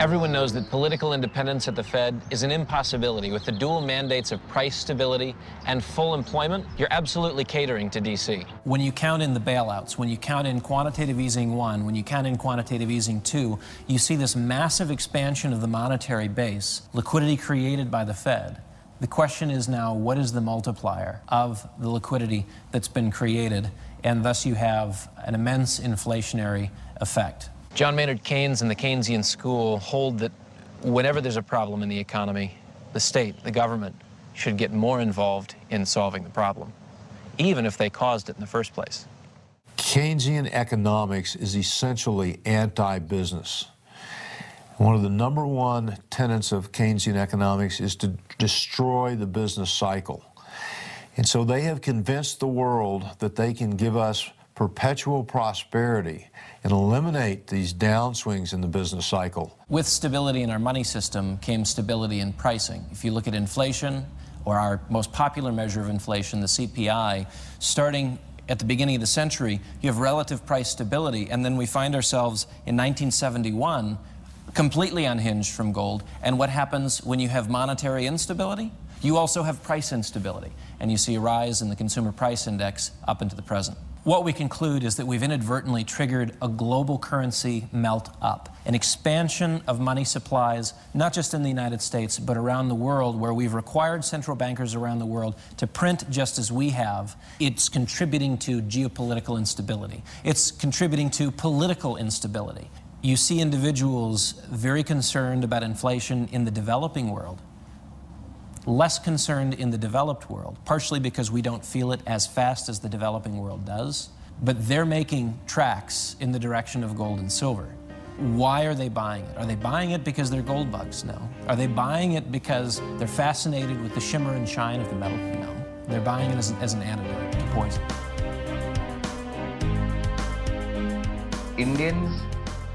Everyone knows that political independence at the Fed is an impossibility. With the dual mandates of price stability and full employment, you're absolutely catering to D.C. When you count in the bailouts, when you count in quantitative easing 1, when you count in quantitative easing 2, you see this massive expansion of the monetary base, liquidity created by the Fed. The question is now, what is the multiplier of the liquidity that's been created? And thus you have an immense inflationary effect. John Maynard Keynes and the Keynesian school hold that whenever there's a problem in the economy, the state, the government, should get more involved in solving the problem, even if they caused it in the first place. Keynesian economics is essentially anti-business. One of the #1 tenets of Keynesian economics is to destroy the business cycle. And so they have convinced the world that they can give us perpetual prosperity and eliminate these downswings in the business cycle. With stability in our money system came stability in pricing. If you look at inflation, or our most popular measure of inflation, the CPI, starting at the beginning of the century, you have relative price stability, and then we find ourselves in 1971 completely unhinged from gold. And what happens when you have monetary instability? You also have price instability, and you see a rise in the consumer price index up into the present. What we conclude is that we've inadvertently triggered a global currency melt-up, an expansion of money supplies, not just in the United States, but around the world, where we've required central bankers around the world to print just as we have. It's contributing to geopolitical instability. It's contributing to political instability. You see individuals very concerned about inflation in the developing world, less concerned in the developed world, partially because we don't feel it as fast as the developing world does, but they're making tracks in the direction of gold and silver. Why are they buying it? Are they buying it because they're gold bugs? No. Are they buying it because they're fascinated with the shimmer and shine of the metal? No. They're buying it as an antidote to poison. Indians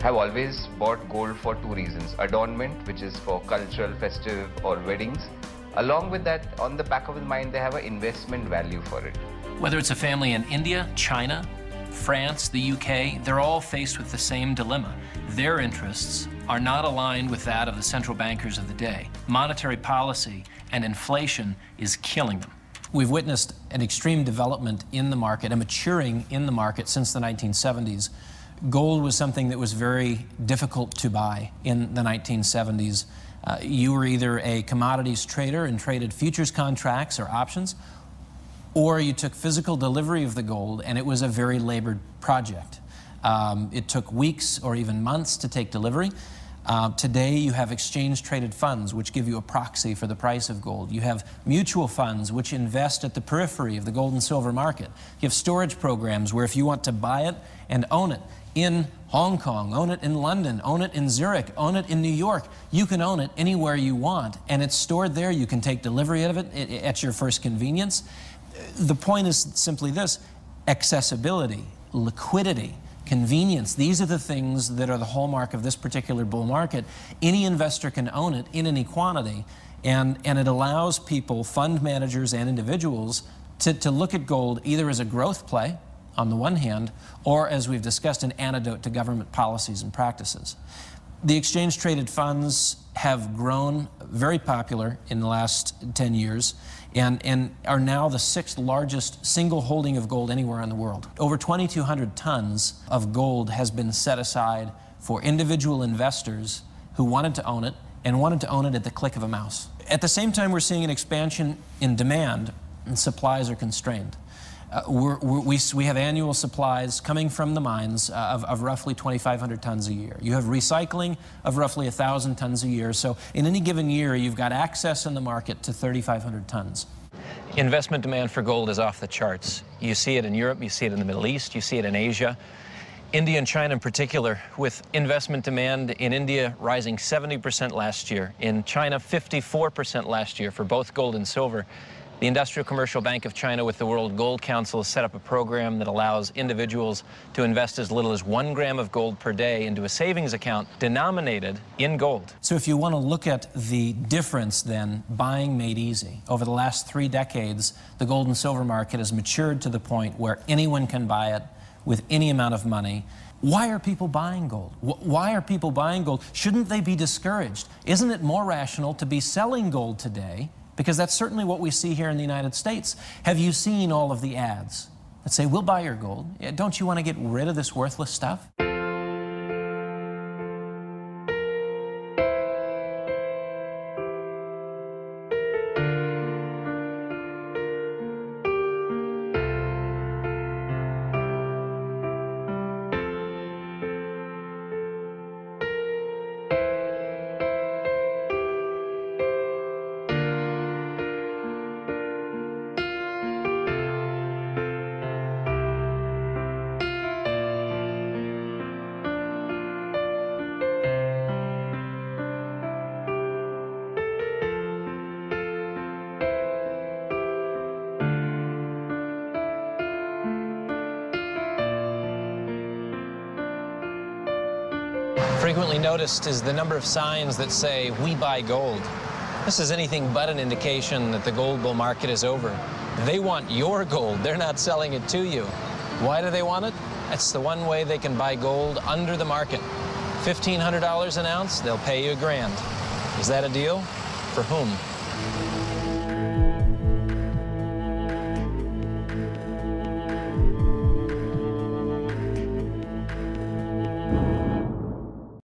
have always bought gold for 2 reasons. Adornment, which is for cultural, festive or weddings. Along with that, on the back of his mind, they have an investment value for it. Whether it's a family in India, China, France, the UK, they're all faced with the same dilemma. Their interests are not aligned with that of the central bankers of the day. Monetary policy and inflation is killing them. We've witnessed an extreme development in the market, a maturing in the market since the 1970s. Gold was something that was very difficult to buy in the 1970s. You were either a commodities trader and traded futures contracts or options, or you took physical delivery of the gold, and it was a very labored project. It took weeks or even months to take delivery. Today you have exchange-traded funds which give you a proxy for the price of gold. You have mutual funds which invest at the periphery of the gold and silver market. You have storage programs where if you want to buy it and own it in Hong Kong, own it in London, own it in Zurich, own it in New York, you can own it anywhere you want, and it's stored there. You can take delivery of it at your first convenience. The point is simply this: accessibility, liquidity, convenience. These are the things that are the hallmark of this particular bull market. Any investor can own it in any quantity, and it allows people, fund managers and individuals, to look at gold either as a growth play, on the one hand, or, as we've discussed, an antidote to government policies and practices. The exchange-traded funds have grown very popular in the last 10 years and are now the 6th largest single holding of gold anywhere in the world. Over 2,200 tons of gold has been set aside for individual investors who wanted to own it and wanted to own it at the click of a mouse. At the same time, we're seeing an expansion in demand, and supplies are constrained. We have annual supplies coming from the mines of roughly 2,500 tons a year. You have recycling of roughly 1,000 tons a year. So in any given year, you've got access in the market to 3,500 tons. Investment demand for gold is off the charts. You see it in Europe, you see it in the Middle East, you see it in Asia. India and China in particular, with investment demand in India rising 70% last year, in China 54% last year for both gold and silver. The Industrial Commercial Bank of China with the World Gold Council has set up a program that allows individuals to invest as little as 1 gram of gold per day into a savings account denominated in gold. So if you want to look at the difference then, buying made easy. Over the last 3 decades, the gold and silver market has matured to the point where anyone can buy it with any amount of money. Why are people buying gold? Why are people buying gold? Shouldn't they be discouraged? Isn't it more rational to be selling gold today? Because that's certainly what we see here in the United States. Have you seen all of the ads that say, we'll buy your gold? Don't you want to get rid of this worthless stuff? Frequently noticed is the number of signs that say, "We buy gold." This is anything but an indication that the gold bull market is over. They want your gold. They're not selling it to you. Why do they want it? That's the one way they can buy gold under the market. $1,500 an ounce, they'll pay you $1,000. Is that a deal? For whom?